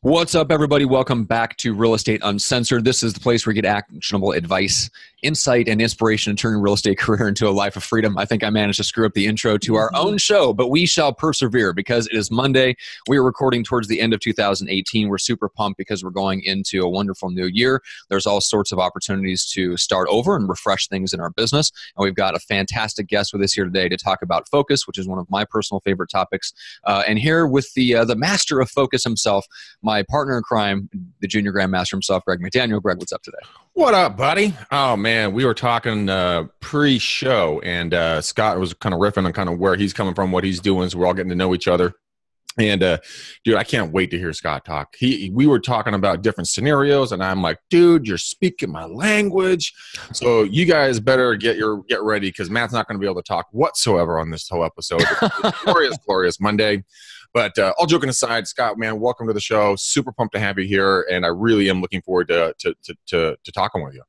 What's up, everybody? Welcome back to Real Estate Uncensored. This is the place where you get actionable advice, insight, and inspiration to turn your real estate career into a life of freedom. I think I managed to screw up the intro to our own show, but we shall persevere because it is Monday. We are recording towards the end of 2018. We're super pumped because we're going into a wonderful new year. There's all sorts of opportunities to start over and refresh things in our business. And we've got a fantastic guest with us here today to talk about focus, which is one of my personal favorite topics. And here with the master of focus himself, my partner in crime, the junior grandmaster himself, Greg McDaniel. Greg, what's up today? What up, buddy? Oh, man, we were talking pre-show, and Scott was kind of riffing on kind of where he's coming from, what he's doing, so we're all getting to know each other. And, dude, I can't wait to hear Scott talk. We were talking about different scenarios, and I'm like, dude, you're speaking my language. So you guys better get ready, because Matt's not going to be able to talk whatsoever on this whole episode. It's glorious Monday. But all joking aside, Scott, man, welcome to the show. Super pumped to have you here, and I really am looking forward to talking with you.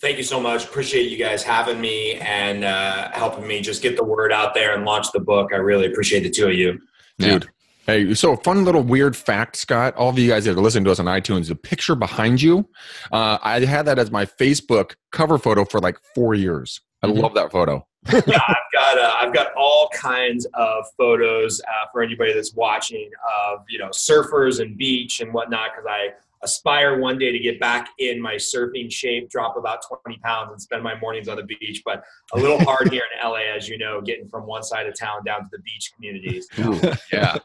Thank you so much. Appreciate you guys having me and helping me just get the word out there and launch the book. I really appreciate the two of you. Dude. Yeah. Hey, so a fun little weird fact, Scott. All of you guys that are listening to us on iTunes, the picture behind you, I had that as my Facebook cover photo for like 4 years. I love that photo. Yeah, I've got all kinds of photos for anybody that's watching of, surfers and beach and whatnot, because I aspire one day to get back in my surfing shape, drop about 20 pounds and spend my mornings on the beach. But a little hard here in LA, as you know, getting from one side of town down to the beach communities. Yeah.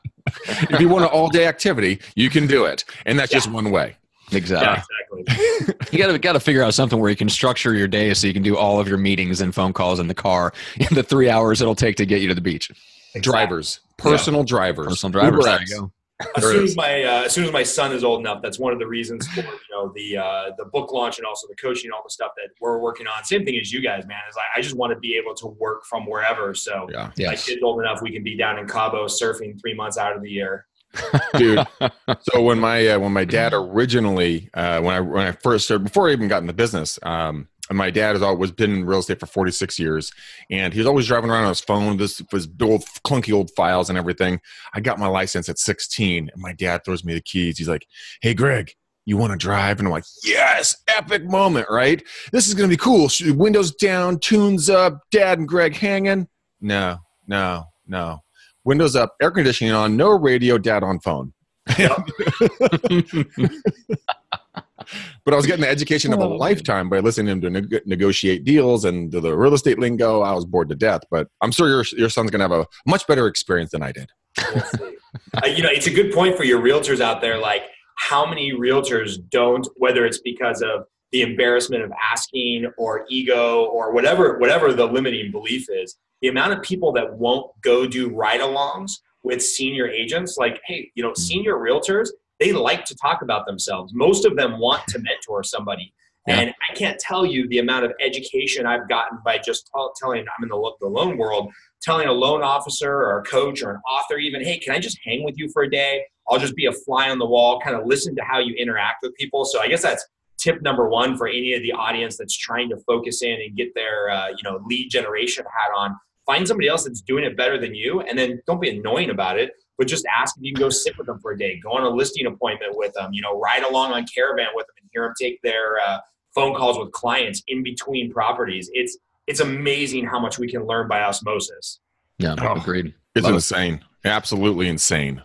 If you want an all-day activity, you can do it. And that's just one way. Exactly. Yeah, exactly. You got to figure out something where you can structure your day so you can do all of your meetings and phone calls in the car in the 3 hours it'll take to get you to the beach. Exactly. Drivers, personal drivers. Personal drivers. There you go. As soon as my son is old enough, that's one of the reasons for the book launch and also the coaching, all the stuff that we're working on. Same thing as you guys, man. Is I just want to be able to work from wherever. So my kid's old enough, we can be down in Cabo surfing 3 months out of the year. Dude, so when my dad originally when I first started, before I even got in the business, my dad has always been in real estate for 46 years, and he's always driving around on his phone, this old clunky old files and everything. I got my license at 16, and my dad throws me the keys. He's like, "Hey, Greg, you want to drive?" And I'm like, "Yes, epic moment, right? This is gonna be cool. Windows down, tunes up, Dad and Greg hanging." No. Windows up, air conditioning on, no radio, Dad on phone. Yep. But I was getting the education of a lifetime by listening to him to negotiate deals and to the real estate lingo. I was bored to death, but I'm sure your son's going to have a much better experience than I did. It's a good point for your realtors out there. Like, how many realtors don't, whether it's because of the embarrassment of asking or ego or whatever the limiting belief is, the amount of people that won't go do ride-alongs with senior agents, like, hey, senior realtors, they like to talk about themselves. Most of them want to mentor somebody. Yeah. And I can't tell you the amount of education I've gotten by just telling, I'm in the loan world, telling a loan officer or a coach or an author even, hey, can I just hang with you for a day? I'll just be a fly on the wall, kind of listen to how you interact with people. So I guess that's tip number one for any of the audience that's trying to focus in and get their lead generation hat on. Find somebody else that's doing it better than you, and then don't be annoying about it, but just ask if you can go sit with them for a day, go on a listing appointment with them, ride along on Caravan with them and hear them take their phone calls with clients in between properties. It's amazing how much we can learn by osmosis. Yeah, agreed. It's insane. Absolutely insane.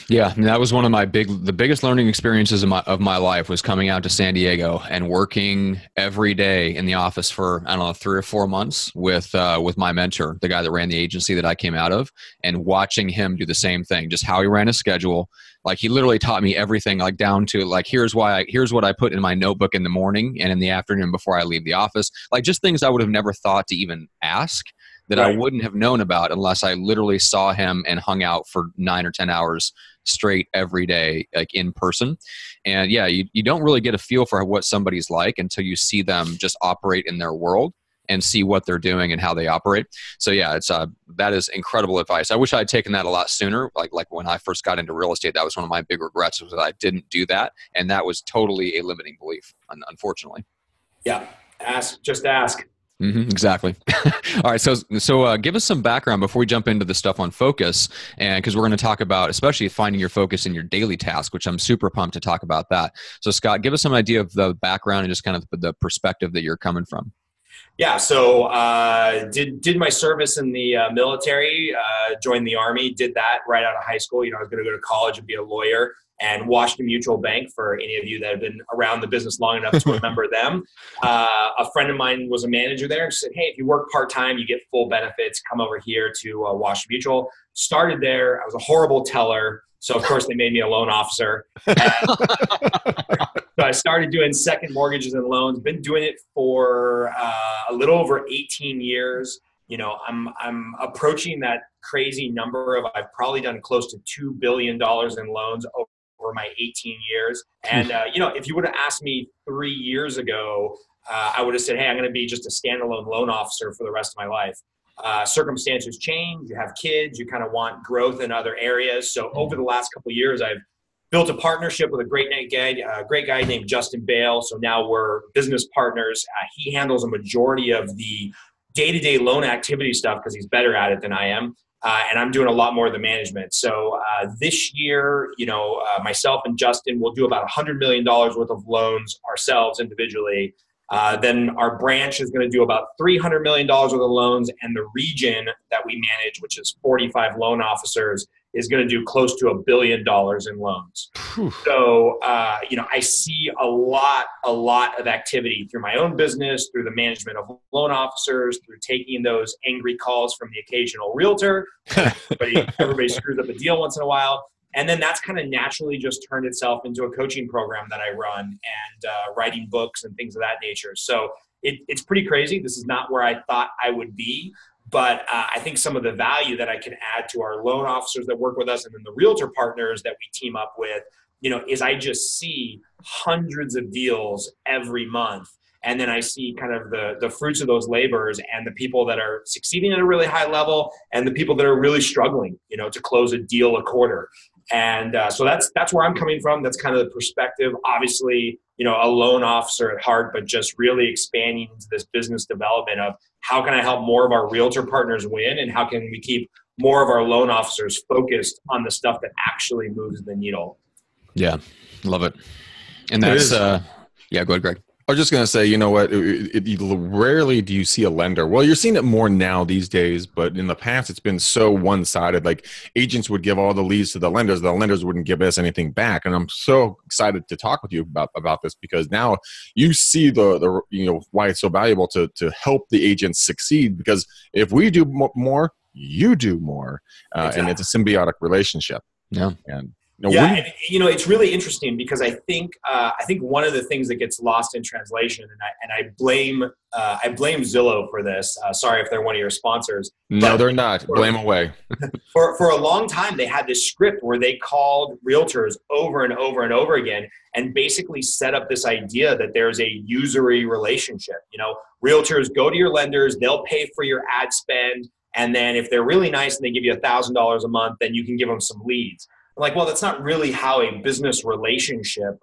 Yeah, and that was one of the biggest learning experiences of my life was coming out to San Diego and working every day in the office for, 3 or 4 months with my mentor, the guy that ran the agency that I came out of, and watching him do the same thing, just how he ran his schedule. Like, he literally taught me everything, like down to like, here's what I put in my notebook in the morning and in the afternoon before I leave the office. Like, just things I would have never thought to even ask that right. I wouldn't have known about unless I literally saw him and hung out for 9 or 10 hours straight every day, like in person. And yeah, you don't really get a feel for what somebody's like until you see them just operate in their world and see what they're doing and how they operate. So yeah, it's that is incredible advice. I wish I had taken that a lot sooner. Like when I first got into real estate, that was one of my big regrets, was that I didn't do that. And that was totally a limiting belief, unfortunately. Yeah. Just ask. Exactly. All right. So give us some background before we jump into the stuff on focus. And because we're going to talk about, especially finding your focus in your daily task, which I'm super pumped to talk about that. So Scott, give us some idea of the background and just kind of the perspective that you're coming from. Yeah, so did my service in the military, joined the Army, did that right out of high school. I was going to go to college and be a lawyer, and Washington Mutual Bank, for any of you that have been around the business long enough to remember them. A friend of mine was a manager there and said, hey, if you work part-time, you get full benefits, come over here to Washington Mutual. Started there. I was a horrible teller. So, of course, they made me a loan officer. So I started doing second mortgages and loans. Been doing it for a little over 18 years. I'm approaching that crazy number of, I've probably done close to $2 billion in loans over my 18 years. And, if you would have asked me 3 years ago, I would have said, hey, I'm going to be just a standalone loan officer for the rest of my life. Circumstances change. You have kids. You kind of want growth in other areas. So over the last couple of years, I've built a partnership with a great guy named Justin Bale. So now we're business partners. He handles a majority of the day-to-day loan activity stuff because he's better at it than I am. And I'm doing a lot more of the management. So this year, myself and Justin will do about $100 million worth of loans ourselves individually. Then our branch is going to do about $300 million worth of loans, and the region that we manage, which is 45 loan officers, is going to do close to $1 billion in loans. Whew. So, I see a lot of activity through my own business, through the management of loan officers, through taking those angry calls from the occasional realtor. Everybody screws up a deal once in a while. And then that's kind of naturally just turned itself into a coaching program that I run, and writing books and things of that nature. So it's pretty crazy. This is not where I thought I would be. But I think some of the value that I can add to our loan officers that work with us, and then the realtor partners that we team up with, is I just see hundreds of deals every month. And then I see kind of the fruits of those labors, and the people that are succeeding at a really high level, and the people that are really struggling, to close a deal a quarter. And so that's where I'm coming from. That's kind of the perspective. Obviously, a loan officer at heart, but just really expanding into this business development of how can I help more of our realtor partners win, and how can we keep more of our loan officers focused on the stuff that actually moves the needle. Yeah, love it. And that's yeah, go ahead, Greg. I was just going to say, you know what, rarely do you see a lender. Well, you're seeing it more now these days, but in the past, it's been so one-sided. Like, agents would give all the leads to the lenders wouldn't give us anything back. And I'm so excited to talk with you about this, because now you see the why it's so valuable to help the agents succeed, because if we do more, you do more. Exactly. And it's a symbiotic relationship. Yeah. And it's really interesting, because I think one of the things that gets lost in translation, and I blame Zillow for this. Sorry if they're one of your sponsors. No, they're not. Blame away. For a long time, they had this script where they called realtors over and over and over again, and basically set up this idea that there's a usury relationship. Realtors go to your lenders, they'll pay for your ad spend, and then if they're really nice and they give you $1,000 a month, then you can give them some leads. Like, well, that's not really how a business relationship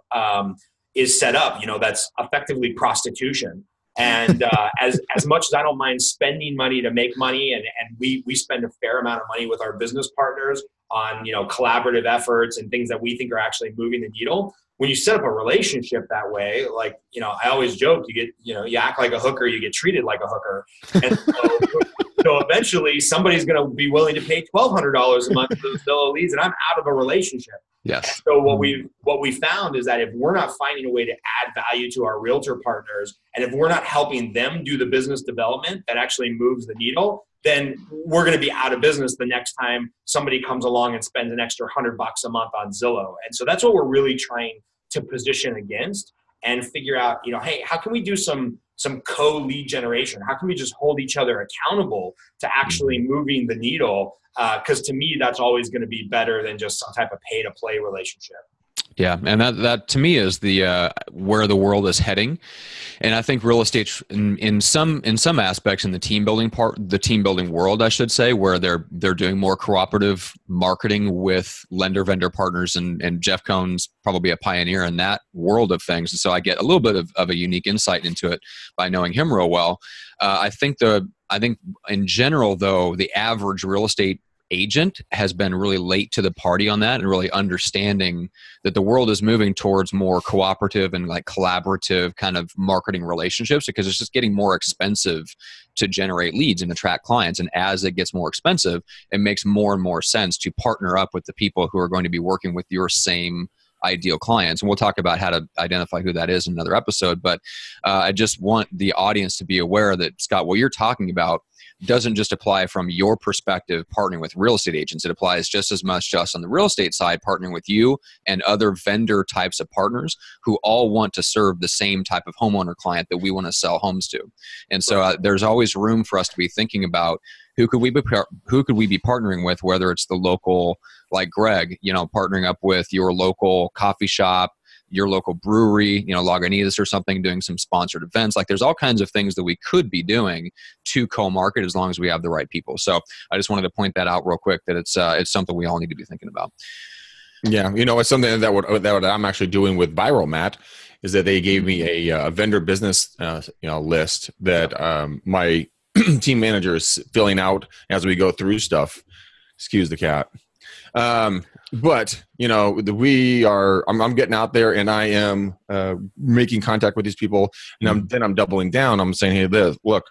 is set up. That's effectively prostitution. And as much as I don't mind spending money to make money, and we spend a fair amount of money with our business partners on, collaborative efforts and things that we think are actually moving the needle. When you set up a relationship that way, like, I always joke, you act like a hooker, you get treated like a hooker. And so eventually somebody's going to be willing to pay $1,200 a month for those Zillow leads, and I'm out of a relationship. Yes. And so what we found is that if we're not finding a way to add value to our realtor partners, and if we're not helping them do the business development that actually moves the needle, then we're going to be out of business the next time somebody comes along and spends an extra $100 a month on Zillow. And so that's what we're really trying to position against, and figure out, hey, how can we do some co-lead generation? How can we just hold each other accountable to actually moving the needle? Because to me, that's always going to be better than just some type of pay-to-play relationship. Yeah, and that to me is the where the world is heading, and I think real estate in some aspects in the team building world, I should say, where they're doing more cooperative marketing with lender vendor partners, and Jeff Cohn's probably a pioneer in that world of things, and so I get a little bit of a unique insight into it by knowing him real well. I think in general, though, the average real estate agent has been really late to the party on that, and really understanding that the world is moving towards more cooperative and like collaborative kind of marketing relationships, because it's just getting more expensive to generate leads and attract clients. And as it gets more expensive, it makes more and more sense to partner up with the people who are going to be working with your same ideal clients. And we'll talk about how to identify who that is in another episode. But I just want the audience to be aware that, Scott, what you're talking about doesn't just apply from your perspective partnering with real estate agents. It applies just as much just on the real estate side, partnering with you and other vendor types of partners who all want to serve the same type of homeowner client that we want to sell homes to. And so there's always room for us to be thinking about who could we be partnering with, whether it's the local, like Greg, partnering up with your local coffee shop, your local brewery, Lagunitas or something, doing some sponsored events. Like, there's all kinds of things that we could be doing to co-market as long as we have the right people. So I just wanted to point that out real quick, that it's something we all need to be thinking about. Yeah, it's something that what I'm actually doing with Viral, Matt, is that they gave me a vendor business list that my team manager is filling out as we go through stuff. Excuse the cat. But I'm getting out there, and I am making contact with these people, and I'm doubling down. I'm saying, hey, look,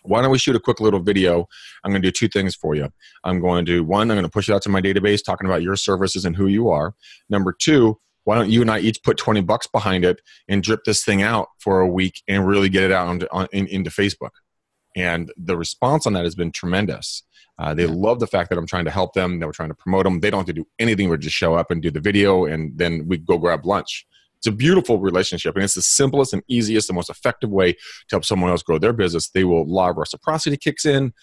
why don't we shoot a quick little video? I'm going to do two things for you. I'm going to push it out to my database talking about your services and who you are. Number two, why don't you and I each put $20 behind it and drip this thing out for a week and really get it out into Facebook? And the response on that has been tremendous. They love the fact that I'm trying to help them, that we're trying to promote them. They don't have to do anything but just show up and do the video, and then we go grab lunch. It's a beautiful relationship, and it's the simplest and easiest and most effective way to help someone else grow their business. Law of reciprocity kicks in.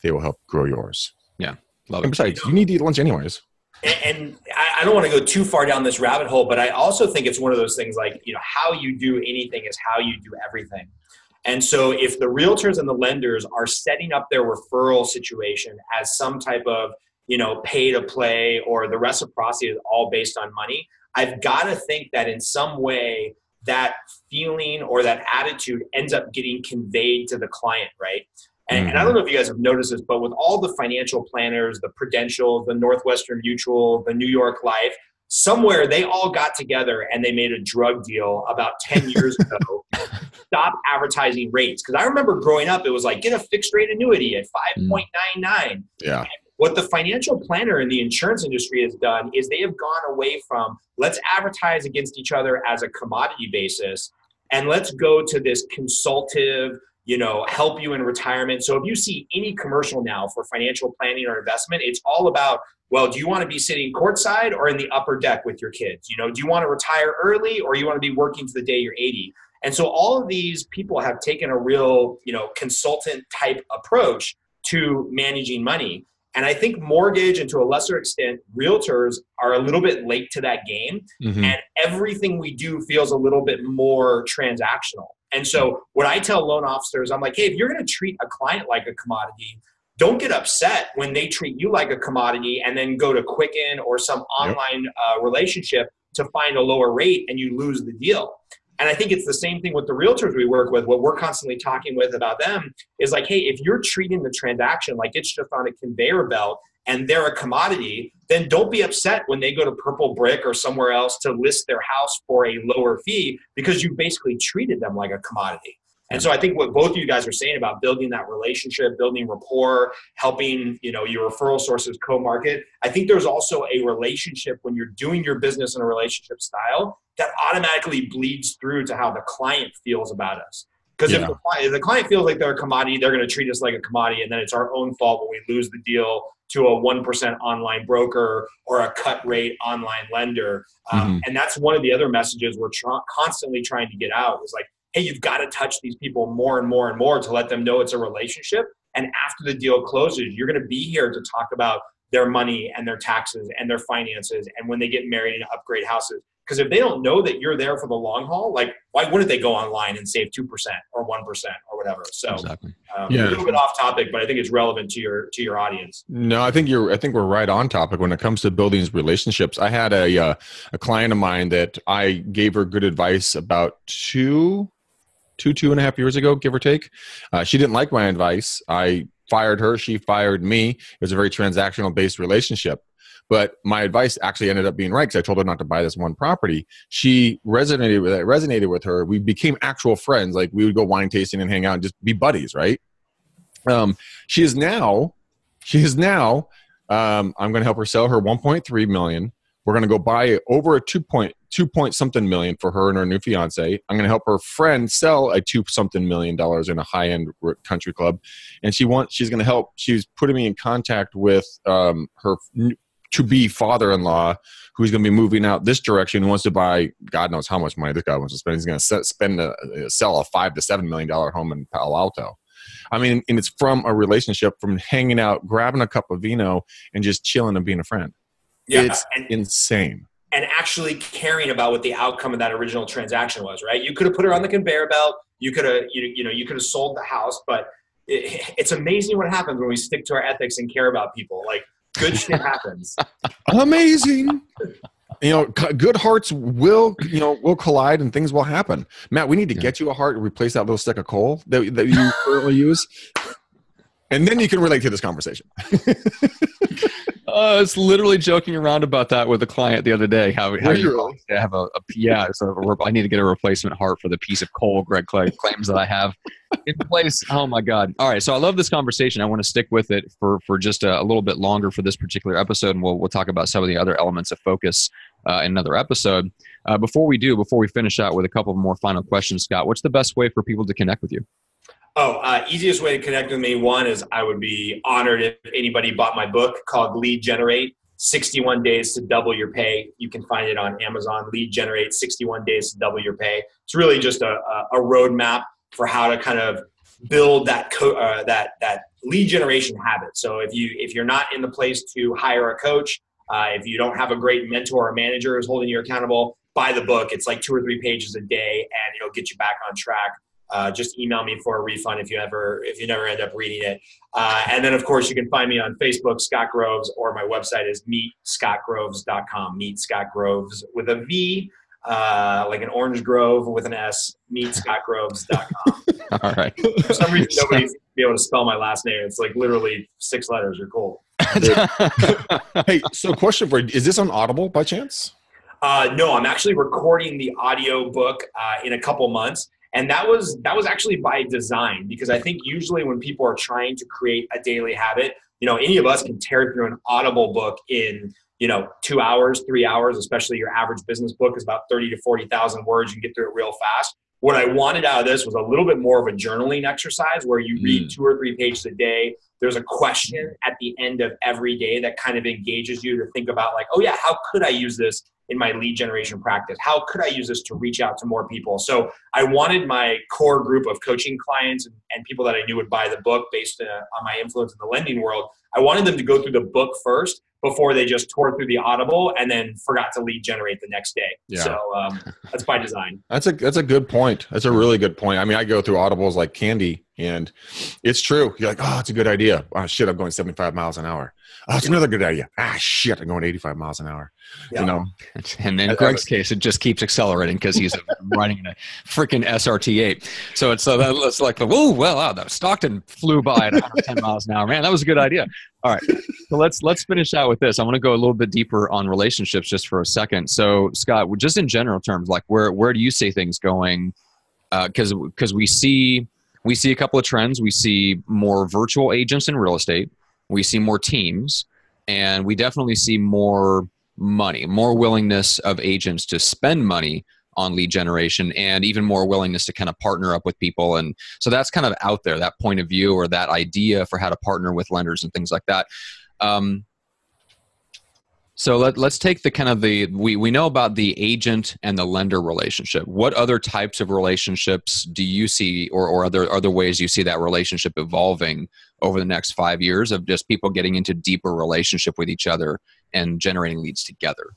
They will help grow yours. Yeah, love it. And besides, you need to eat lunch anyways. And I don't want to go too far down this rabbit hole, but I also think it's one of those things like, how you do anything is how you do everything. And so if the realtors and the lenders are setting up their referral situation as some type of, pay to play, or the reciprocity is all based on money, I've got to think that in some way that feeling or that attitude ends up getting conveyed to the client, right? And I don't know if you guys have noticed this, but with all the financial planners, the Prudential, the Northwestern Mutual, the New York Life, somewhere they all got together and they made a drug deal about 10 years ago. Stop advertising rates. Because I remember growing up, it was like, get a fixed rate annuity at 5.99. Yeah. And what the financial planner in the insurance industry has done is they have gone away from, let's advertise against each other as a commodity basis, and let's go to this consultative, help you in retirement. So if you see any commercial now for financial planning or investment, it's all about, well, do you want to be sitting courtside or in the upper deck with your kids? Do you want to retire early, or you want to be working to the day you're 80? And so all of these people have taken a real, consultant type approach to managing money. And I think mortgage, and to a lesser extent, realtors are a little bit late to that game. And everything we do feels a little bit more transactional. And so what I tell loan officers, I'm like, hey, if you're going to treat a client like a commodity, don't get upset when they treat you like a commodity and then go to Quicken or some online relationship to find a lower rate and you lose the deal. And I think it's the same thing with the realtors we work with. What we're constantly talking with about them is like, hey, if you're treating the transaction like it's just on a conveyor belt and they're a commodity, then don't be upset when they go to Purple Brick or somewhere else to list their house for a lower fee, because you basically treated them like a commodity. And so I think what both of you guys are saying about building that relationship, building rapport, helping, your referral sources co-market, I think there's also a relationship when you're doing your business in a relationship style that automatically bleeds through to how the client feels about us. Because if the client feels like they're a commodity, they're going to treat us like a commodity, and then it's our own fault when we lose the deal to a 1% online broker or a cut rate online lender. And that's one of the other messages we're constantly trying to get out is like, hey, you've got to touch these people more and more and more to let them know it's a relationship. And after the deal closes, you're going to be here to talk about their money and their taxes and their finances, and when they get married and upgrade houses. Because if they don't know that you're there for the long haul, like, why wouldn't they go online and save 2% or 1% or whatever? So Exactly. a little bit off topic, but I think it's relevant to your audience. No, I think we're right on topic when it comes to building these relationships. I had a client of mine that I gave her good advice about two and a half years ago, give or take. She didn't like my advice. I fired her. She fired me. It was a very transactional based relationship. But my advice actually ended up being right, because I told her not to buy this one property. She resonated with her. We became actual friends. Like, we would go wine tasting and hang out and just be buddies, right? She is now, I'm going to help her sell her 1.3 million. We're going to go buy over a 2 point something million for her and her new fiance. I'm going to help her friend sell a 2 something million dollars in a high-end country club. And she's going to help. She's putting me in contact with her to-be father-in-law, who's going to be moving out this direction, and wants to buy, God knows how much money this guy wants to spend. He's going to sell a $5 to $7 million home in Palo Alto. I mean, and it's from a relationship, from hanging out, grabbing a cup of vino, and just chilling and being a friend. Yeah, it's insane. And actually caring about what the outcome of that original transaction was, right? You could have put her on the conveyor belt. You could have, you could have sold the house, but it's amazing what happens when we stick to our ethics and care about people. Like, good shit happens. Amazing. Good hearts will collide and things will happen. Matt, we need to get you a heart and replace that little stick of coal that you currently use. And then you can relate to this conversation. I was literally joking around about that with a client the other day. How you have I need to get a replacement heart for the piece of coal Greg claims that I have in place. Oh my God. All right. So I love this conversation. I want to stick with it for just a little bit longer for this particular episode. And we'll talk about some of the other elements of focus in another episode. Before we finish out with a couple of more final questions, Scott, what's the best way for people to connect with you? Easiest way to connect with me, one, is I would be honored if anybody bought my book called Lead Generate, 61 Days to Double Your Pay. You can find it on Amazon. Lead Generate, 61 Days to Double Your Pay. It's really just a roadmap for how to kind of build that lead generation habit. So if you're not in the place to hire a coach, if you don't have a great mentor or manager who's holding you accountable, buy the book. It's like 2 or 3 pages a day, and it'll get you back on track. Just email me for a refund if you never end up reading it. And then, of course, you can find me on Facebook, Scott Groves, or my website is meetscottgroves.com. Meet Scott Groves with a V, like an orange grove with an S, meetscottgroves.com. All right. For some reason, nobody seems to be able to spell my last name. It's like literally 6 letters. You're cool. Hey, so question for you. Is this on Audible by chance? No, I'm actually recording the audio book in a couple months. And that was actually by design, because I think usually when people are trying to create a daily habit, any of us can tear through an Audible book in, 2 hours, 3 hours, especially your average business book is about 30 to 40,000 words. You can get through it real fast. What I wanted out of this was a little bit more of a journaling exercise where you read 2 or 3 pages a day. There's a question at the end of every day that kind of engages you to think about, like, oh yeah, how could I use this in my lead generation practice? How could I use this to reach out to more people? So I wanted my core group of coaching clients and people that I knew would buy the book based on my influence in the lending world. I wanted them to go through the book first before they just tore through the Audible and then forgot to lead generate the next day. Yeah. So that's by design. That's a good point. That's a really good point. I mean, I go through Audibles like candy, and it's true. You're like, oh, it's a good idea. Oh, shit, I'm going 75 miles an hour. Oh, it's another good idea. Ah, shit, I'm going 85 miles an hour. Yeah. And in Greg's case, it just keeps accelerating because he's running in a freaking SRT8. So it's like, the Stockton flew by at 110 miles an hour. Man, that was a good idea. All right, so let's finish out with this. I want to go a little bit deeper on relationships just for a second. So Scott, just in general terms, like where do you see things going? Because we see a couple of trends. We see more virtual agents in real estate. We see more teams, and we definitely see more money, more willingness of agents to spend money on lead generation, and even more willingness to kind of partner up with people. And so that's kind of out there, that point of view or that idea for how to partner with lenders and things like that. So let's take the kind of we know about the agent and the lender relationship. What other types of relationships do you see, or other ways you see that relationship evolving over the next 5 years of just people getting into deeper relationship with each other and generating leads together?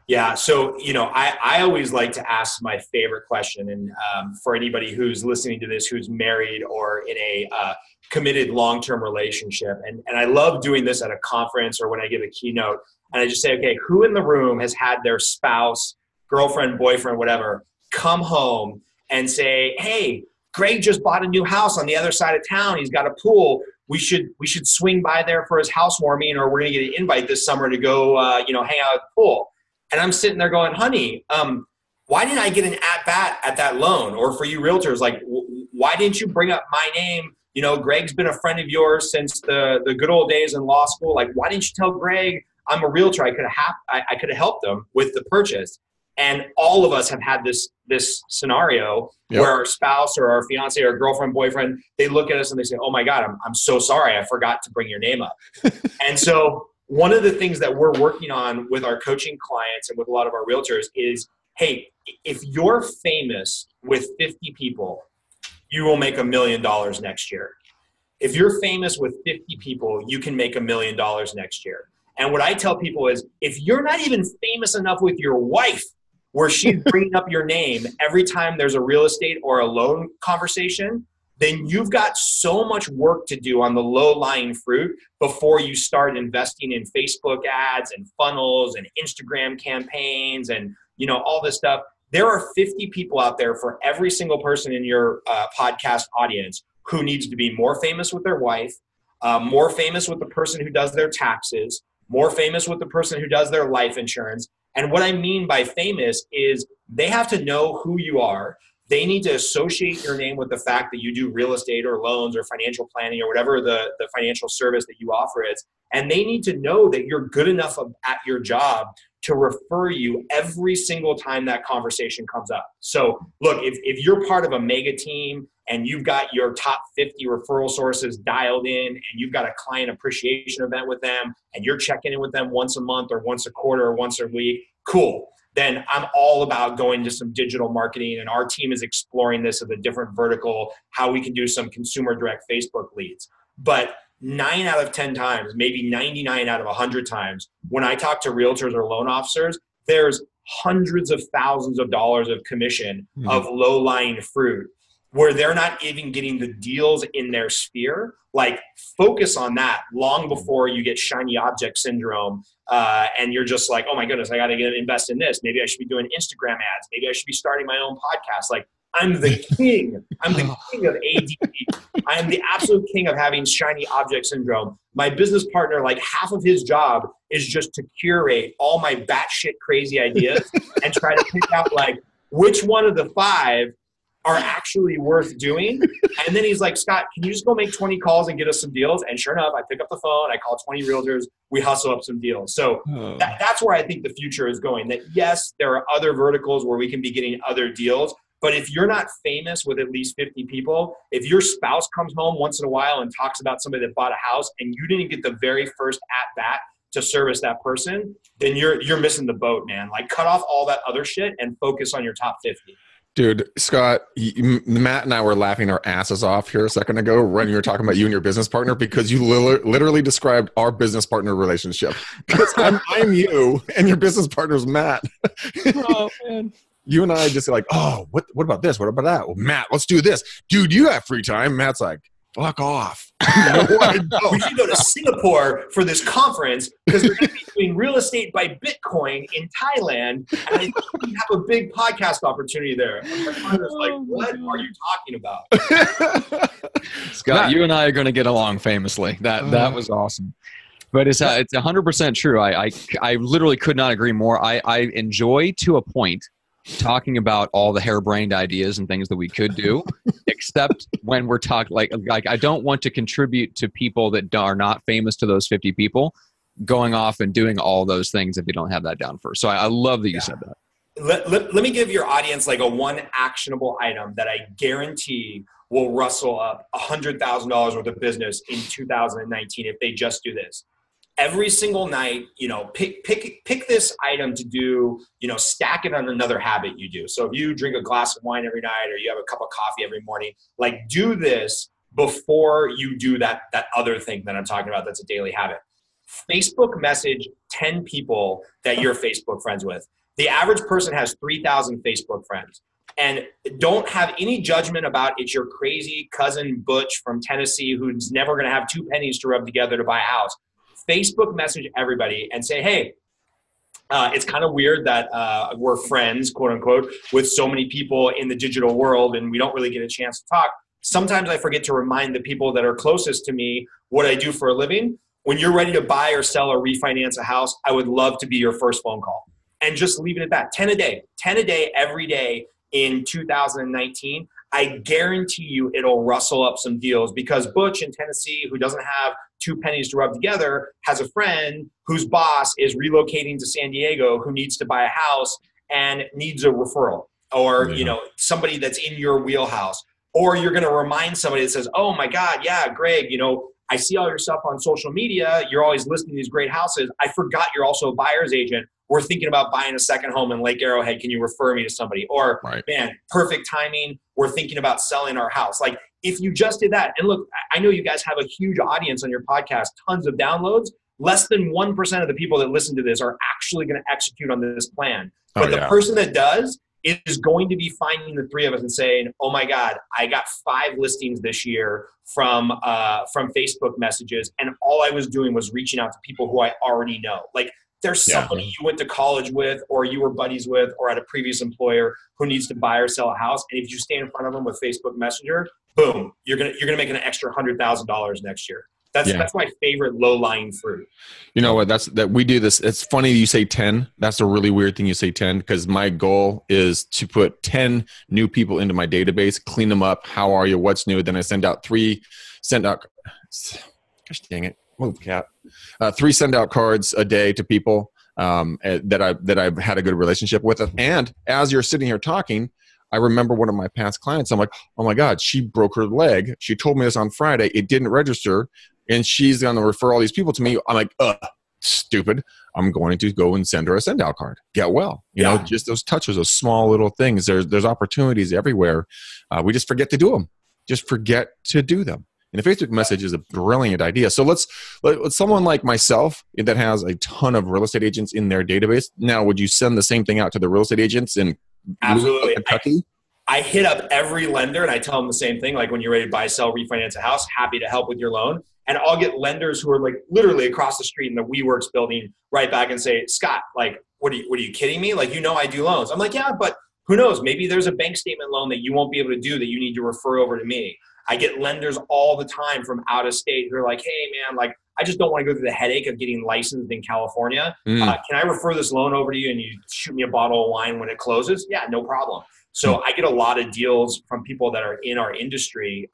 Yeah. So, I always like to ask my favorite question. And for anybody who's listening to this, who's married or in a committed long-term relationship, and I love doing this at a conference or when I give a keynote, and I just say, okay, who in the room has had their spouse, girlfriend, boyfriend, whatever, come home and say, hey, Greg just bought a new house on the other side of town. He's got a pool. We should swing by there for his housewarming, or we're going to get an invite this summer to go, hang out at the pool. And I'm sitting there going, honey, why didn't I get an at-bat at that loan? Or for you realtors, like, why didn't you bring up my name? Greg's been a friend of yours since the good old days in law school. Like, why didn't you tell Greg I'm a realtor? I could have helped them with the purchase. And all of us have had this scenario where our spouse or our fiance or girlfriend, boyfriend, they look at us and they say, oh my God, I'm so sorry. I forgot to bring your name up. And so one of the things that we're working on with our coaching clients and with a lot of our realtors is, hey, if you're famous with 50 people, you will make $1 million next year. If you're famous with 50 people, you can make $1 million next year. And what I tell people is, if you're not even famous enough with your wife, where she's bringing up your name every time there's a real estate or a loan conversation, then you've got so much work to do on the low-lying fruit before you start investing in Facebook ads and funnels and Instagram campaigns and all this stuff. There are 50 people out there for every single person in your podcast audience who needs to be more famous with their wife, more famous with the person who does their taxes, more famous with the person who does their life insurance. And what I mean by famous is they have to know who you are. They need to associate your name with the fact that you do real estate or loans or financial planning or whatever the financial service that you offer is. And they need to know that you're good enough at your job to refer you every single time that conversation comes up. So look, if you're part of a mega team and you've got your top 50 referral sources dialed in and you've got a client appreciation event with them and you're checking in with them once a month or once a quarter or once a week, cool. Then I'm all about going to some digital marketing, and our team is exploring this as a different vertical, how we can do some consumer direct Facebook leads. But 9 out of 10 times, maybe 99 out of 100 times, when I talk to realtors or loan officers, there's hundreds of thousands of dollars of commission of low-lying fruit where they're not even getting the deals in their sphere. Like, focus on that long before you get shiny object syndrome. And you're just like, oh my goodness, I got to invest in this. Maybe I should be doing Instagram ads. Maybe I should be starting my own podcast. Like, I'm the king. I'm the king of ADD. I am the absolute king of having shiny object syndrome. My business partner, like, half of his job is just to curate all my batshit crazy ideas and try to pick out, like, which one of the 5 are actually worth doing. And then he's like, Scott, can you just go make 20 calls and get us some deals? And sure enough, I pick up the phone, I call 20 realtors, we hustle up some deals. So that's where I think the future is going. That yes, there are other verticals where we can be getting other deals, but if you're not famous with at least 50 people, if your spouse comes home once in a while and talks about somebody that bought a house and you didn't get the very first at-bat to service that person, then you're missing the boat, man. Like, cut off all that other shit and focus on your top 50. Dude, Scott, Matt and I were laughing our asses off here a second ago when you were talking about you and your business partner, because you literally described our business partner relationship. Because I'm you and your business partner's Matt. Oh, man. You and I just like, oh, what about this? What about that? Well, Matt, let's do this. Dude, you have free time. Matt's like, fuck off. We should go to Singapore for this conference because we're going to be doing real estate by Bitcoin in Thailand. And I think we have a big podcast opportunity there. And my partner's like, what are you talking about? Scott, you and I are going to get along famously. That was awesome. But it's 100% true. I literally could not agree more. I enjoy, to a point, talking about all the harebrained ideas and things that we could do, except when we're talking like I don't want to contribute to people that are not famous to those 50 people going off and doing all those things if you don't have that down first. So I love that you said that. Let me give your audience like a one actionable item that I guarantee will rustle up $100,000 worth of business in 2019 if they just do this. every single night, pick this item to do, stack it on another habit you do. So if you drink a glass of wine every night, or you have a cup of coffee every morning, like do this before you do that other thing that I'm talking about. That's a daily habit. Facebook message 10 people that you're Facebook friends with. The average person has 3,000 Facebook friends. And don't have any judgment about it's your crazy cousin Butch from Tennessee who's never going to have 2 pennies to rub together to buy a house. Facebook message everybody and say, hey, it's kind of weird that we're friends, quote unquote, with so many people in the digital world and we don't really get a chance to talk. Sometimes I forget to remind the people that are closest to me what I do for a living. When you're ready to buy or sell or refinance a house, I would love to be your first phone call. And just leave it at that. 10 a day, every day in 2019. I guarantee you it'll rustle up some deals because Butch in Tennessee, who doesn't have 2 pennies to rub together, has a friend whose boss is relocating to San Diego who needs to buy a house and needs a referral, or somebody that's in your wheelhouse. Or you're going to remind somebody that says, oh my God, yeah, Greg, I see all your stuff on social media. You're always listing these great houses. I forgot you're also a buyer's agent. We're thinking about buying a second home in Lake Arrowhead. Can you refer me to somebody? Or, man, perfect timing. We're thinking about selling our house. Like, if you just did that, and look, I know you guys have a huge audience on your podcast, tons of downloads. Less than 1% of the people that listen to this are actually going to execute on this plan. But the person that does is going to be finding the 3 of us and saying, oh my God, I got 5 listings this year from Facebook messages. And all I was doing was reaching out to people who I already know. Like, there's somebody you went to college with, or you were buddies with, or at a previous employer who needs to buy or sell a house. And if you stay in front of them with Facebook Messenger, boom, you're gonna make an extra $100,000 next year. That's my favorite low-lying fruit. You know what? That we do this. It's funny you say 10. That's a really weird thing you say 10, because my goal is to put 10 new people into my database, clean them up. How are you? What's new? Then I send out 3. Gosh dang it! Move, cat. 3 send out cards a day to people that I've had a good relationship with. And as you're sitting here talking, I remember one of my past clients. I'm like, oh my God, she broke her leg. She told me this on Friday. It didn't register. And she's going to refer all these people to me. I'm like, stupid. I'm going to go and send her a send out card. Get well. You know, just those touches, those small little things. There's opportunities everywhere. We just forget to do them. Just forget to do them. And a Facebook message is a brilliant idea. So let's someone like myself that has a ton of real estate agents in their database. Now, would you send the same thing out to the real estate agents in Absolutely. Kentucky? I hit up every lender and I tell them the same thing. Like, when you're ready to buy, sell, refinance a house, happy to help with your loan. And I'll get lenders who are like literally across the street in the WeWorks building right back and say, Scott, like, what are you kidding me? Like, I do loans. I'm like, yeah, but who knows? Maybe there's a bank statement loan that you won't be able to do that you need to refer over to me. I get lenders all the time from out of state who are like, hey man, like, I just don't want to go through the headache of getting licensed in California. Can I refer this loan over to you and you shoot me a bottle of wine when it closes? Yeah, no problem. So I get a lot of deals from people that are in our industry,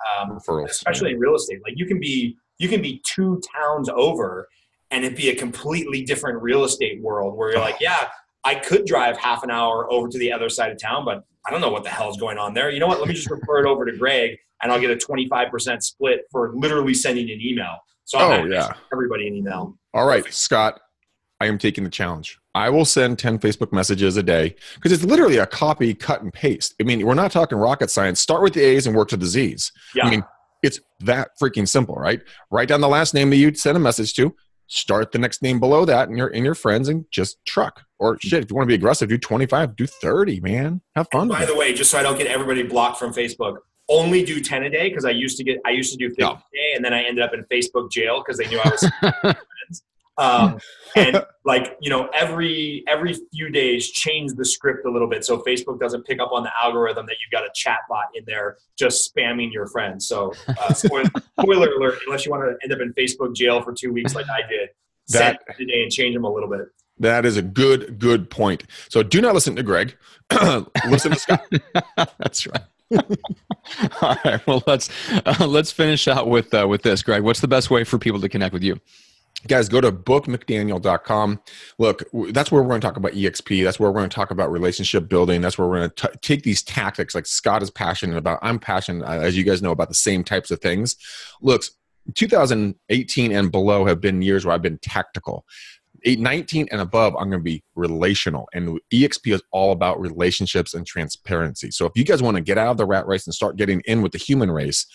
especially in real estate. Like, you can be 2 towns over and it'd be a completely different real estate world where you're like, yeah, I could drive half an hour over to the other side of town, but I don't know what the hell is going on there. You know what? Let me just refer it over to Greg and I'll get a 25% split for literally sending an email. So I'm everybody an email. All right, Scott, I am taking the challenge. I will send 10 Facebook messages a day, because it's literally a copy, cut, and paste. I mean, we're not talking rocket science. Start with the A's and work to the Z's. Yeah. I mean, it's that freaking simple, right? Write down the last name that you'd send a message to. Start the next name below that in your friends and just truck. Or shit, if you want to be aggressive, do 25, do 30, man. Have fun. By the way, just so I don't get everybody blocked from Facebook, only do 10 a day, because I used to do 50 a day, and then I ended up in Facebook jail because they knew I was friends. And like, every few days change the script a little bit so Facebook doesn't pick up on the algorithm that you've got a chat bot in there just spamming your friends. So spoiler alert, unless you want to end up in Facebook jail for 2 weeks like I did, set today and change them a little bit. That is a good point. So do not listen to Greg. Listen to Scott. That's right. All right. Well, let's finish out with this, Greg. What's the best way for people to connect with you? Guys, go to bookmcdaniel.com. Look, that's where we're going to talk about EXP. That's where we're going to talk about relationship building. That's where we're going to take these tactics like Scott is passionate about. I'm passionate, as you guys know, about the same types of things. Look, 2018 and below have been years where I've been tactical. 19 and above, I'm going to be relational. And EXP is all about relationships and transparency. So if you guys want to get out of the rat race and start getting in with the human race,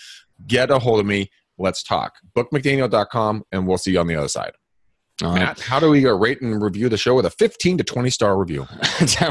get a hold of me. Let's talk. BookMcDaniel.com, and we'll see you on the other side. Matt, how do we rate and review the show with a 15 to 20 star review?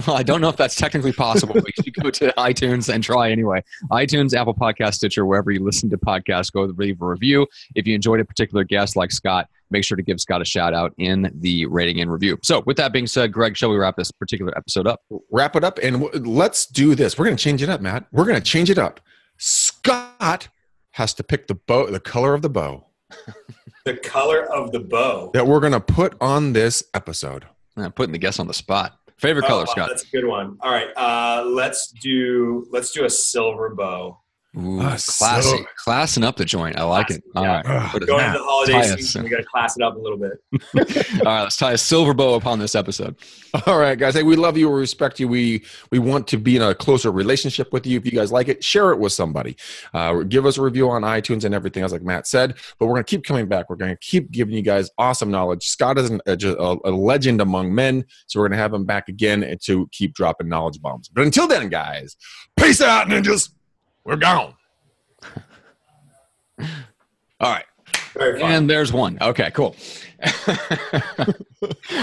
Well, I don't know if that's technically possible, but you should go to iTunes and try anyway. iTunes, Apple Podcast, Stitcher, wherever you listen to podcasts, go leave a review. If you enjoyed a particular guest like Scott, make sure to give Scott a shout out in the rating and review. So with that being said, Greg, shall we wrap this particular episode up? Wrap it up, and let's do this. We're going to change it up, Matt. We're going to change it up. Scott has to pick the color of the bow. The color of the bow that we're going to put on this episode. I'm putting the guest on the spot. Favorite color, Scott? That's a good one. All right. Let's do a silver bow. Ooh, classy. Classing up the joint. I like it. All right. Going into the holiday season, we got to class it up a little bit. All right. Let's tie a silver bow upon this episode. All right, guys. Hey, we love you. We respect you. We want to be in a closer relationship with you. If you guys like it, share it with somebody. Give us a review on iTunes and everything else, like Matt said. But we're going to keep coming back. We're going to keep giving you guys awesome knowledge. Scott is a legend among men, so we're going to have him back again to keep dropping knowledge bombs. But until then, guys, peace out, ninjas. We're gone. All right. And there's one. Okay, cool.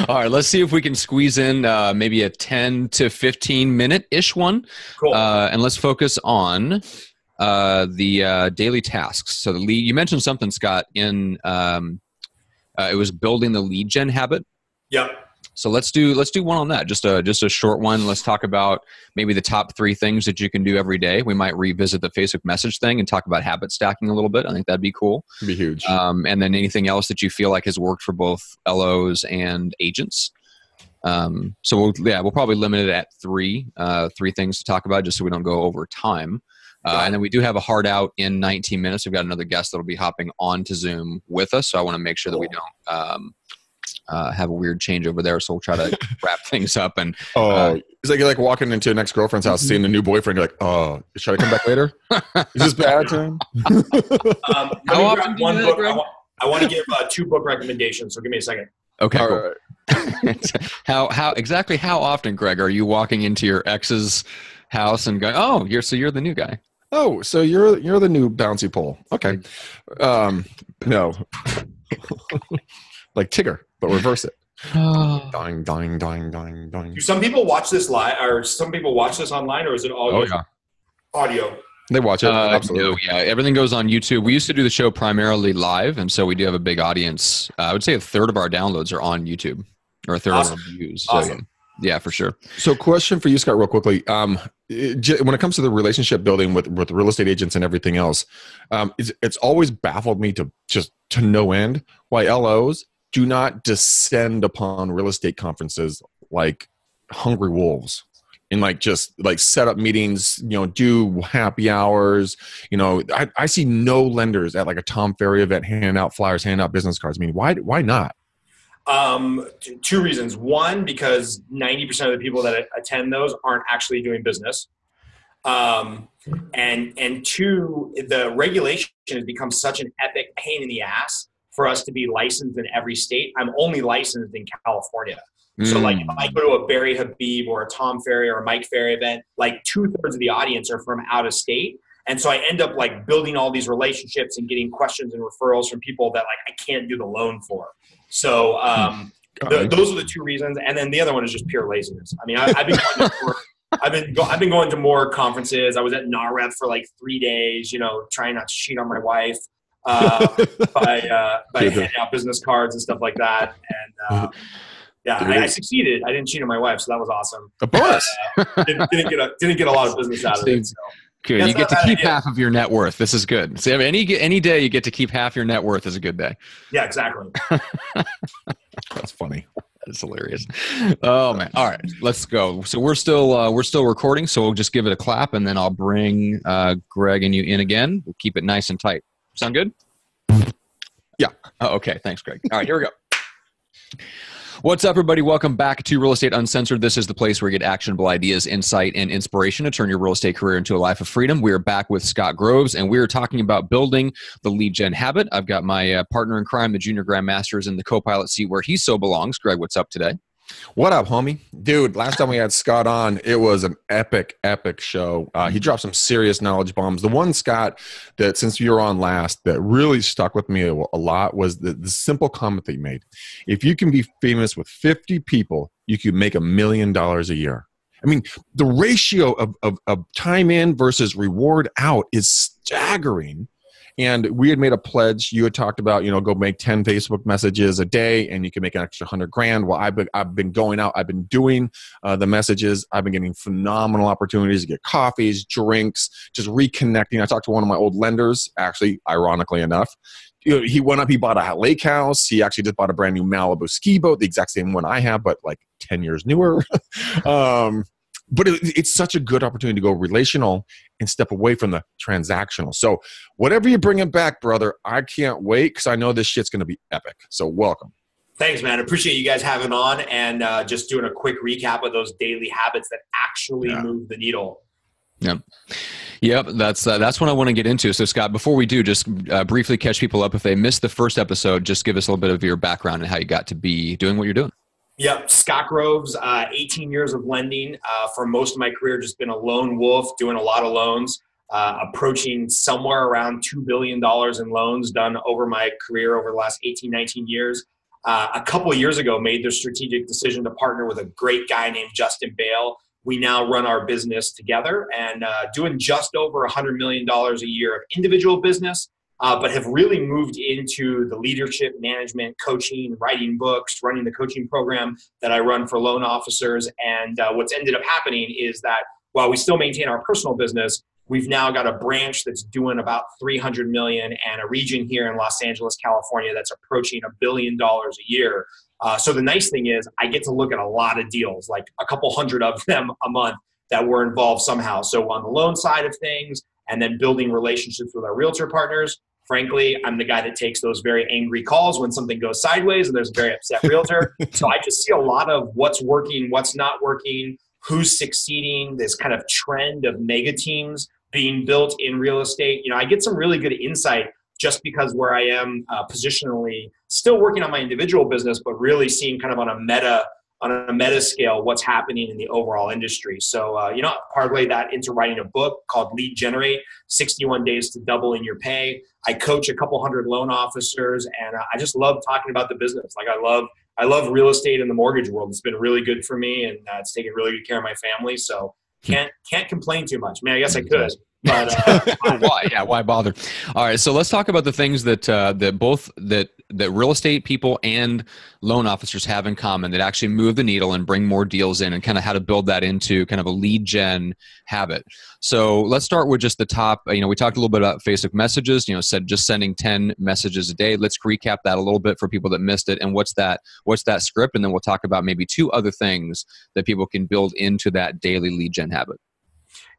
All right, let's see if we can squeeze in maybe a 10 to 15 minute-ish one. Cool. And let's focus on the daily tasks. So the lead, you mentioned something, Scott, in it was building the lead gen habit. Yep. So let's do one on that. Just a short one. Let's talk about maybe the top 3 things that you can do every day. We might revisit the Facebook message thing and talk about habit stacking a little bit. I think that'd be cool. It'd be huge. And then anything else that you feel like has worked for both LOs and agents. So we'll probably limit it at 3 things to talk about, just so we don't go over time. And then we do have a hard out in 19 minutes. We've got another guest that'll be hopping on to Zoom with us. So I want to make sure that we don't have a weird change over there, so we'll try to wrap things up. And it's like you're like walking into an ex-girlfriend's house, seeing the new boyfriend. You're like, oh, should I come back later? Is this bad time? How often do you do that, Greg? I want to give 2 book recommendations, so give me a second. Okay, cool. Right. How often, Greg, are you walking into your ex's house and going, oh, you're the new guy? Oh, so you're the new bouncy pole. Okay. No. Like Tigger, but reverse it. Dying, dying, dying, dying, dying. Do some people watch this live, or some people watch this online, or is it all audio? They watch it. Absolutely. No, yeah, everything goes on YouTube. We used to do the show primarily live, and so we do have a big audience. I would say a third of our downloads are on YouTube, or a third of our views. So, awesome. Yeah, for sure. So question for you, Scott, real quickly. When it comes to the relationship building with real estate agents and everything else, it's always baffled me to no end why LOs do not descend upon real estate conferences like hungry wolves and just set up meetings, do happy hours. I see no lenders at like a Tom Ferry event handing out flyers, handing out business cards. I mean, why not? 2 reasons. One, because 90% of the people that attend those aren't actually doing business. And 2, the regulation has become such an epic pain in the ass for us to be licensed in every state. I'm only licensed in California. So if I go to a Barry Habib or a Tom Ferry or a Mike Ferry event, 2/3 of the audience are from out of state. And so I end up building all these relationships and getting questions and referrals from people that I can't do the loan for. So those are the 2 reasons. And then the other one is just pure laziness. I mean, I've been going to more conferences. I was at NAREP for 3 days, trying not to cheat on my wife. by handing out business cards and stuff like that. And I succeeded. I didn't cheat on my wife, so that was awesome. A bonus. Didn't get a lot of business out of it. So. Good. You get to keep half of your net worth. This is good. So any day you get to keep half your net worth is a good day. Yeah, exactly. That's funny. That's hilarious. Oh man. All right, let's go. So we're still recording. So we'll just give it a clap, and then I'll bring Greg and you in again. We'll keep it nice and tight. Sound good? Yeah. Oh, okay. Thanks, Greg. All right, here we go. What's up, everybody? Welcome back to Real Estate Uncensored. This is the place where you get actionable ideas, insight, and inspiration to turn your real estate career into a life of freedom. We are back with Scott Groves, and we are talking about building the lead gen habit. I've got my partner in crime, the junior grandmaster, is in the co-pilot seat where he so belongs. Greg, what's up today? What up, homie? Dude, last time we had Scott on, it was an epic show. He dropped some serious knowledge bombs. The one, Scott, that since you were on last, that really stuck with me a lot was the simple comment that you made. If you can be famous with 50 people, you can make $1 million a year. I mean, the ratio of time in versus reward out is staggering. And we had made a pledge. You had talked about, go make 10 Facebook messages a day and you can make an extra $100,000. Well, I've been going out. I've been doing the messages. I've been getting phenomenal opportunities to get coffees, drinks, just reconnecting. I talked to one of my old lenders, actually, ironically enough. He went up, he bought a lake house. He actually just bought a brand new Malibu ski boat, the exact same one I have, but like 10 years newer. But it's such a good opportunity to go relational and step away from the transactional. So whatever you bring it back, brother, I can't wait because I know this shit's going to be epic. So welcome. Thanks, man. Appreciate you guys having on and just doing a quick recap of those daily habits that actually move the needle. Yep, that's what I want to get into. So, Scott, before we do, just briefly catch people up. If they missed the first episode, just give us a little bit of your background and how you got to be doing what you're doing. Yep. Scott Groves, 18 years of lending. For most of my career, just been a lone wolf, doing a lot of loans, approaching somewhere around $2 billion in loans done over my career over the last 18, 19 years. A couple of years ago, made the strategic decision to partner with a great guy named Justin Bale. We now run our business together and doing just over $100 million a year of individual business. But have really moved into the leadership, management, coaching, writing books, running the coaching program that I run for loan officers. And what's ended up happening is that while we still maintain our personal business, we've now got a branch that's doing about $300 million and a region here in Los Angeles, California that's approaching $1 billion a year. So the nice thing is I get to look at a lot of deals, like a couple hundred of them a month that we're involved somehow. So on the loan side of things, and then building relationships with our realtor partners. Frankly, I'm the guy that takes those very angry calls when something goes sideways and there's a very upset realtor. So I just see a lot of what's working, what's not working, who's succeeding, this kind of trend of mega teams being built in real estate. I get some really good insight just because where I am positionally, still working on my individual business, but really seeing kind of on a meta scale what's happening in the overall industry. So, parlay that into writing a book called Lead Generate, 61 Days to Double in Your Pay. I coach a couple hundred loan officers, and I just love talking about the business. Like I love real estate in the mortgage world. It's been really good for me, and it's taken really good care of my family. So can't complain too much. I guess I could. But why? Yeah, why bother? All right, so let's talk about the things that that real estate people and loan officers have in common that actually move the needle and bring more deals in, and kind of how to build that into kind of a lead gen habit. So let's start with just the top. We talked a little bit about Facebook messages. Said just sending 10 messages a day. Let's recap that a little bit for people that missed it. And what's that script? And then we'll talk about maybe 2 other things that people can build into that daily lead gen habit.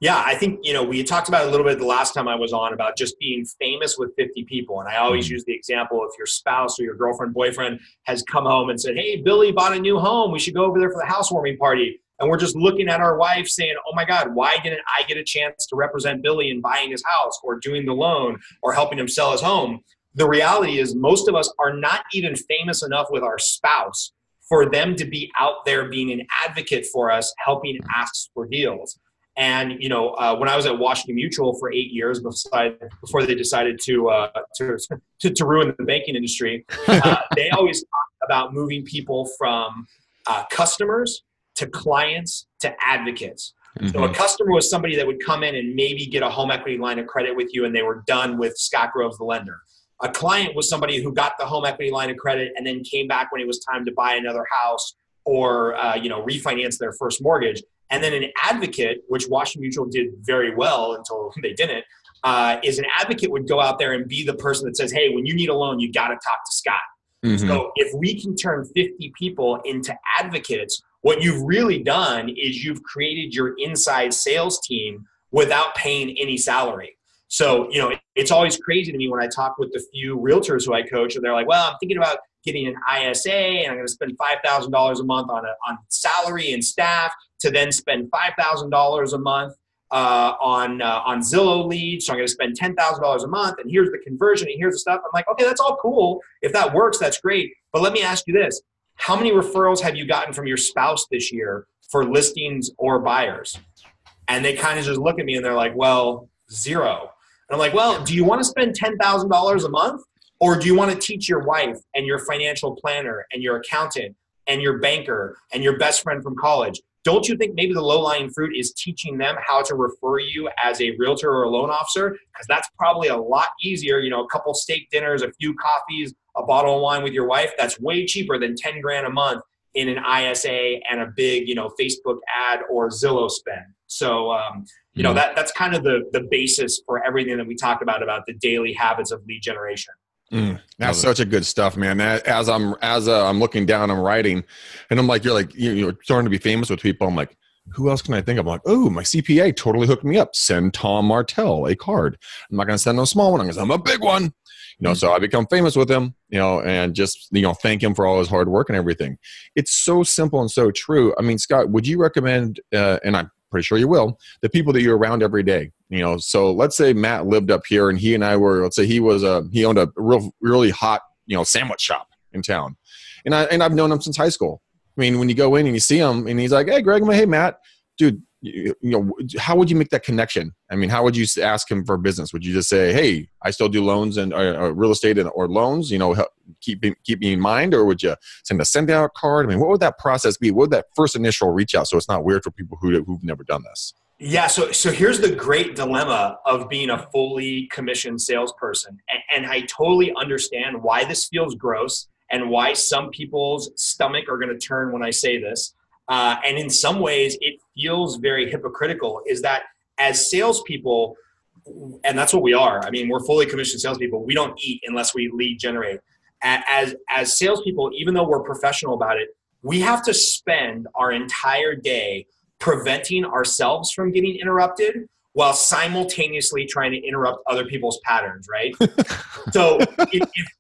Yeah, I think, we talked about it a little bit the last time I was on about just being famous with 50 people. And I always use the example, if your spouse or your girlfriend, boyfriend has come home and said, hey, Billy bought a new home. We should go over there for the housewarming party. And we're just looking at our wife saying, oh my God, why didn't I get a chance to represent Billy in buying his house or doing the loan or helping him sell his home? The reality is most of us are not even famous enough with our spouse for them to be out there being an advocate for us, helping ask for deals. And, when I was at Washington Mutual for 8 years before they decided to ruin the banking industry, they always talked about moving people from customers to clients to advocates. Mm-hmm. So a customer was somebody that would come in and maybe get a home equity line of credit with you and they were done with Scott Groves, the lender. A client was somebody who got the home equity line of credit and then came back when it was time to buy another house or refinance their first mortgage. And then an advocate, which Washington Mutual did very well until they didn't, is an advocate would go out there and be the person that says, hey, when you need a loan, you got to talk to Scott. Mm-hmm. So if we can turn 50 people into advocates, what you've really done is you've created your inside sales team without paying any salary. So, it's always crazy to me when I talk with the few realtors who I coach and they're like, well, I'm thinking about getting an ISA, and I'm going to spend $5,000 a month on salary and staff, to then spend $5,000 a month on Zillow leads. So I'm going to spend $10,000 a month, and here's the conversion, and here's the stuff. I'm like, okay, that's all cool. If that works, that's great. But let me ask you this. How many referrals have you gotten from your spouse this year for listings or buyers? And they kind of just look at me and they're like, well, 0. And I'm like, well, do you want to spend $10,000 a month? Or do you want to teach your wife and your financial planner and your accountant and your banker and your best friend from college? Don't you think maybe the low-lying fruit is teaching them how to refer you as a realtor or a loan officer? Because that's probably a lot easier. You know, a couple steak dinners, a few coffees, a bottle of wine with your wife. That's way cheaper than 10 grand a month in an ISA and a big, you know, Facebook ad or Zillow spend. So, you know, that's kind of the basis for everything that we talk about the daily habits of lead generation. That's such a good stuff, man. As I'm looking down, I'm writing, and I'm like, you're starting to be famous with people. I'm like, who else can I think of? I'm like, oh, my CPA totally hooked me up. Send Tom Martell a card. I'm not going to send him a small one. I'm going to send him a big one. You know, so I become famous with him, you know, and just, you know, thank him for all his hard work and everything. It's so simple and so true. I mean, Scott, would you recommend, and I'm pretty sure you will, the people that you're around every day? You know, so let's say Matt lived up here and he and I were, let's say he owned a really hot, you know, sandwich shop in town. And I've known him since high school. I mean, when you go in and you see him and he's like, hey, Greg, I'm like, hey, Matt, dude, you know, how would you make that connection? I mean, how would you ask him for business? Would you just say, hey, I still do loans and real estate or loans, you know, keep me in mind? Or would you send out card? I mean, what would that process be? What would that first initial reach out so it's not weird for people who've never done this? Yeah, so here's the great dilemma of being a fully commissioned salesperson. And I totally understand why this feels gross and why some people's stomach are going to turn when I say this. And in some ways, it feels very hypocritical, is that as salespeople, and that's what we are. I mean, we're fully commissioned salespeople. We don't eat unless we lead generate. As salespeople, even though we're professional about it, we have to spend our entire day preventing ourselves from getting interrupted while simultaneously trying to interrupt other people's patterns, right? So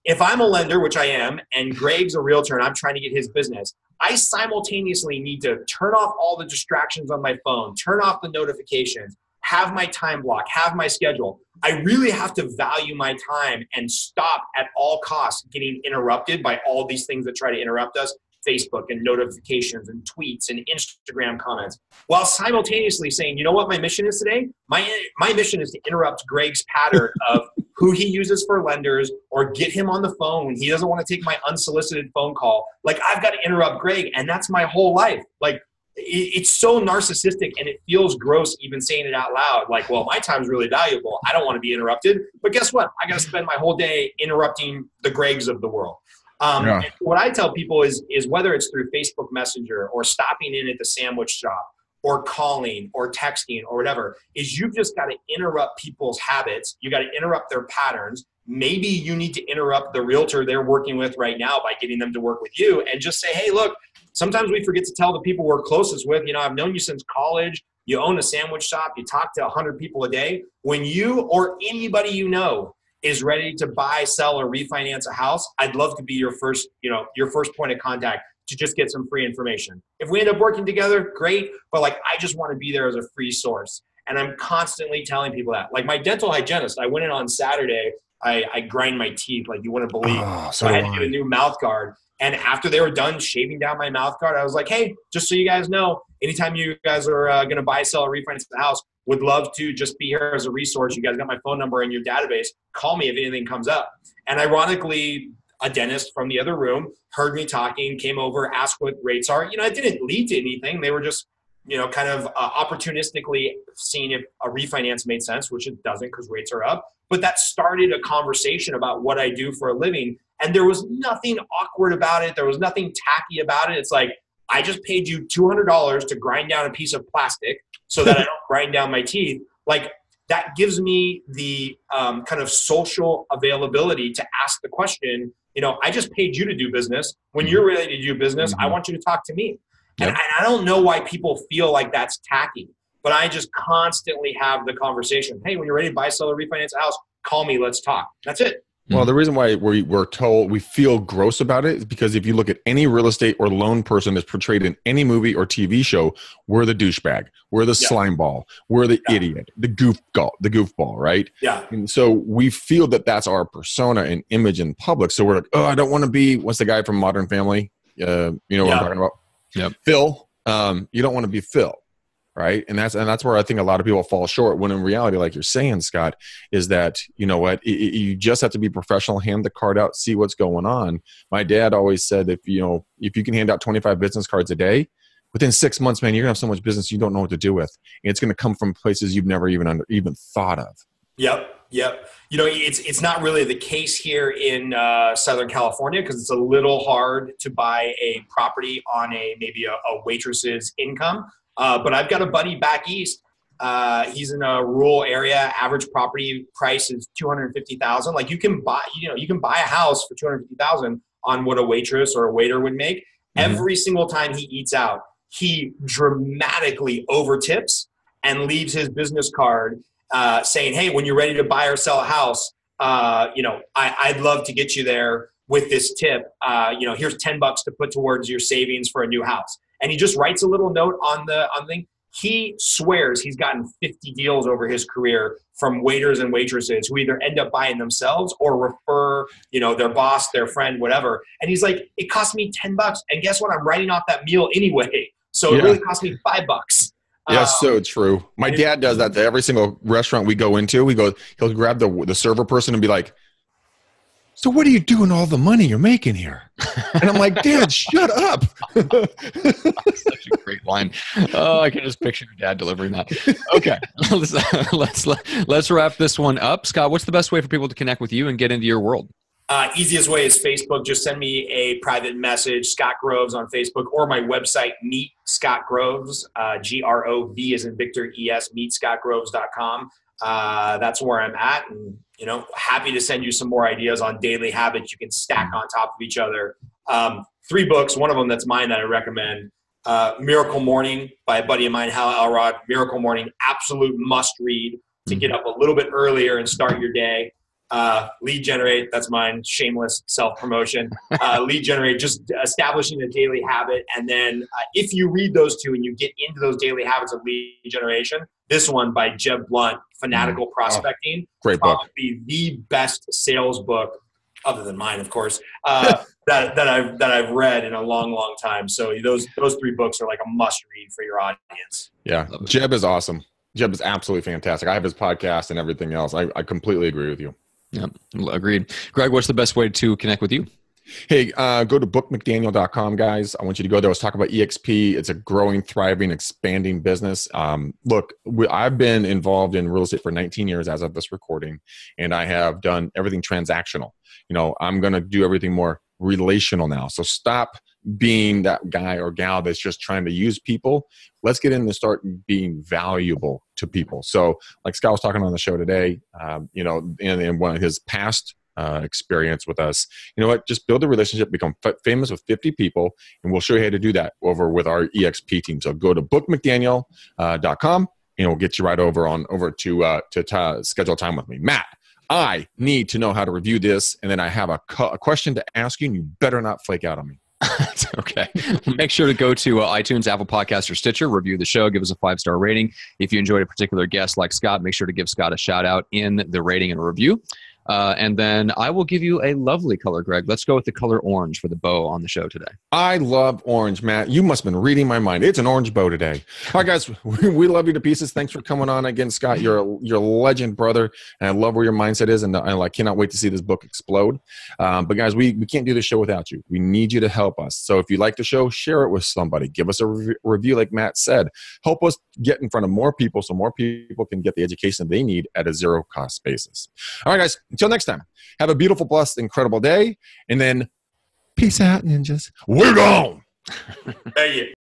if I'm a lender, which I am, and Greg's a realtor and I'm trying to get his business, I simultaneously need to turn off all the distractions on my phone, turn off the notifications, have my time block, have my schedule. I really have to value my time and stop at all costs getting interrupted by all these things that try to interrupt us. Facebook and notifications and tweets and Instagram comments, while simultaneously saying, you know what my mission is today? My mission is to interrupt Greg's pattern of who he uses for lenders, or get him on the phone when he doesn't want to take my unsolicited phone call. Like, I've got to interrupt Greg, and that's my whole life. Like, it's so narcissistic, and it feels gross even saying it out loud. Like, well, my time is really valuable. I don't want to be interrupted. But guess what? I got to spend my whole day interrupting the Gregs of the world. And what I tell people is whether it's through Facebook Messenger or stopping in at the sandwich shop or calling or texting or whatever, is you've just got to interrupt people's habits. You got to interrupt their patterns. Maybe you need to interrupt the realtor they're working with right now by getting them to work with you, and just say, hey, look, sometimes we forget to tell the people we're closest with, you know, I've known you since college. You own a sandwich shop. You talk to 100 people a day. When you or anybody you know is ready to buy, sell, or refinance a house, I'd love to be your first point of contact to just get some free information. If we end up working together, great. But like, I just want to be there as a free source. And I'm constantly telling people that. Like, my dental hygienist, I went in on Saturday. I grind my teeth like you wouldn't believe. So I had to get a new mouth guard. And after they were done shaving down my mouth guard, I was like, hey, just so you guys know, anytime you guys are going to buy, sell, or refinance the house, would love to just be here as a resource. You guys got my phone number in your database. Call me if anything comes up. And ironically, a dentist from the other room heard me talking, came over, asked what rates are. You know, it didn't lead to anything. They were just, you know, kind of opportunistically seeing if a refinance made sense, which it doesn't because rates are up. But that started a conversation about what I do for a living. And there was nothing awkward about it. There was nothing tacky about it. It's like, I just paid you $200 to grind down a piece of plastic so that I don't grind down my teeth. Like, that gives me the kind of social availability to ask the question, you know, I just paid you to do business. When you're ready to do business, I want you to talk to me. Yep. And I don't know why people feel like that's tacky, but I just constantly have the conversation. Hey, when you're ready to buy, sell, or refinance a house, call me, let's talk. That's it. Well, the reason why we're told we feel gross about it is because if you look at any real estate or loan person that's portrayed in any movie or TV show, we're the douchebag, we're the slime ball, we're the idiot, the goofball, right? Yeah. And so we feel that that's our persona and image in public. So we're like, oh, I don't want to be, what's the guy from Modern Family? You know what I'm talking about? Yep. Phil. You don't want to be Phil. Right. And that's where I think a lot of people fall short, when in reality, like you're saying, Scott, is that, you know what, you just have to be professional, hand the card out, see what's going on. My dad always said, if you can hand out 25 business cards a day, within 6 months, man, you're gonna have so much business you don't know what to do with. And it's gonna come from places you've never even thought of. Yep. You know, it's not really the case here in Southern California, because it's a little hard to buy a property on maybe a waitress's income. But I've got a buddy back east. He's in a rural area. Average property price is $250,000. Like you can buy a house for $250,000 on what a waitress or a waiter would make. Every single time he eats out, he dramatically over tips and leaves his business card saying, "Hey, when you're ready to buy or sell a house, I'd love to get you there with this tip. Here's $10 to put towards your savings for a new house." And he just writes a little note on the thing. He swears he's gotten 50 deals over his career from waiters and waitresses who either end up buying themselves or refer, their boss, their friend, whatever. And he's like, it cost me $10. And guess what? I'm writing off that meal anyway. So it really cost me $5. Yeah, so true. My dad does that to every single restaurant we go into. He'll grab the server person and be like, "So what are you doing all the money you're making here?" And I'm like, "Dad, shut up." That's such a great line. Oh, I can just picture your dad delivering that. Okay, let's wrap this one up. Scott, what's the best way for people to connect with you and get into your world? Easiest way is Facebook. Just send me a private message, Scott Groves on Facebook, or my website, Meet Scott Groves, GROV as in Victor ES, meetscottgroves.com. That's where I'm at, and happy to send you some more ideas on daily habits you can stack on top of each other. 3 books, one of them that's mine that I recommend. Miracle Morning by a buddy of mine, Hal Elrod. Miracle Morning, absolute must read to get up a little bit earlier and start your day. Lead Generate, that's mine, shameless self-promotion. Lead Generate, just establishing a daily habit. And then if you read those 2 and you get into those daily habits of lead generation, this one by Jeb Blunt, Fanatical Prospecting. Great book. Probably the best sales book, other than mine, of course, that I've read in a long, long time. So those 3 books are like a must read for your audience. Yeah, Jeb is awesome. Jeb is absolutely fantastic. I have his podcast and everything else. I completely agree with you. Yeah, agreed. Greg, what's the best way to connect with you? Hey, go to bookmcdaniel.com, guys. I want you to go there. Let's talk about EXP. It's a growing, thriving, expanding business. Look, I've been involved in real estate for 19 years as of this recording, and I have done everything transactional. I'm going to do everything more relational now. So stop being that guy or gal that's just trying to use people. Let's get in and start being valuable to people. So like Scott was talking on the show today, in one of his past experience with us, just build a relationship, become famous with 50 people, and we'll show you how to do that over with our EXP team. So go to bookmcdaniel.com and we'll get you right over to schedule time with me. Matt, I need to know how to review this, and then I have a question to ask you, and you better not flake out on me. Okay. Make sure to go to iTunes, Apple Podcasts, or Stitcher, review the show, give us a 5-star rating. If you enjoyed a particular guest like Scott, make sure to give Scott a shout out in the rating and review. And then I will give you a lovely color, Greg. Let's go with the color orange for the bow on the show today. I love orange, Matt. You must have been reading my mind. It's an orange bow today. All right, guys, we love you to pieces. Thanks for coming on again, Scott. You're a legend, brother, and I love where your mindset is, and I cannot wait to see this book explode. But guys, we can't do this show without you. We need you to help us. So if you like the show, share it with somebody. Give us a review, like Matt said. Help us get in front of more people so more people can get the education they need at a zero-cost basis. All right, guys. Until next time, have a beautiful, blessed, incredible day. And then peace out, ninjas. We're gone. Thank you.